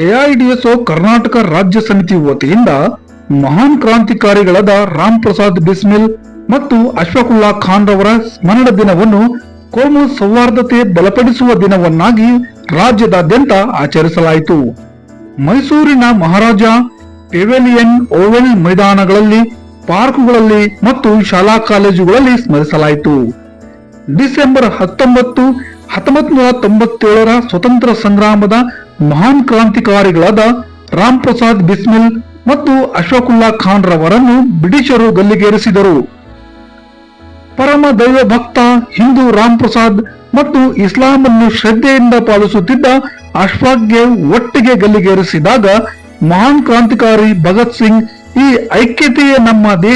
AIDSO Karnataka ರಾಜ್ಯ ಸಮಿತಿ ವತಿಯಿಂದ ಮಹಾನ್ ಕ್ರಾಂತಿಕಾರಿಗಳಾದ ರಾಮ್ ಪ್ರಸಾದ್ ಬಿಸ್ಮಿಲ್ ಮತ್ತು ಅಶ್ಫಾಕುಲ್ಲಾ ಖಾನ್ ರವರ ಸ್ಮರಣ ದಿನವನ್ನು ಕೋಮು ಸೌಹಾರ್ದತೆ ಬಲಪಡಿಸುವ ದಿನವನ್ನಾಗಿ ರಾಜ್ಯದಾದ್ಯಂತ ಆಚರಿಸಲಾಯಿತು. ಮೈಸೂರಿನ ಮಹಾರಾಜ ಪೆವಿಲಿಯನ್ ಓವೆಲ್ ಮೈದಾನಗಳಲ್ಲಿ, ಪಾರ್ಕ್ಗಳಲ್ಲಿ ಮತ್ತು ಶಾಲಾ ಕಾಲೇಜುಗಳಲ್ಲಿ ಸ್ಮರಿಸಲಾಯಿತು. ಡಿಸೆಂಬರ್ 19, 1997ರ ಸ್ವತಂತ್ರ ಸಂಗ್ರಾಮದ ಮಹಾನ್ ಕ್ರಾಂತಿಕಾರಿಗಳಾದ ರಾಮ್ ಪ್ರಸಾದ್ ಬಿಸ್ಮಿಲ್ ಮತ್ತು ಅಶ್ಫಾಕುಲ್ಲಾ ಖಾನ್ ರವರನ್ನು ಬ್ರಿಟಿಷರು ಗಲ್ಲಿಗೇರಿಸಿದರು. ಪರಮ ದೈವ ಭಕ್ತ ಹಿಂದೂ ರಾಮ್ ಪ್ರಸಾದ್ ಮತ್ತು ಇಸ್ಲಾಂ ಅನ್ನು ಶ್ರದ್ಧೆಯಿಂದ ಪಾಲಿಸುತ್ತಿದ್ದ ಅಶ್ಫಾಕ್ಗೆ ಒಟ್ಟಿಗೆ ಗಲ್ಲಿಗೇರಿಸಿದಾಗ ಮಹಾನ್ ಕ್ರಾಂತಿಕಾರಿ ಭಗತ್ ಸಿಂಗ್ ಈ ಐಕ್ಯತೆಯೇ ನಮ್ಮ ದೇಶ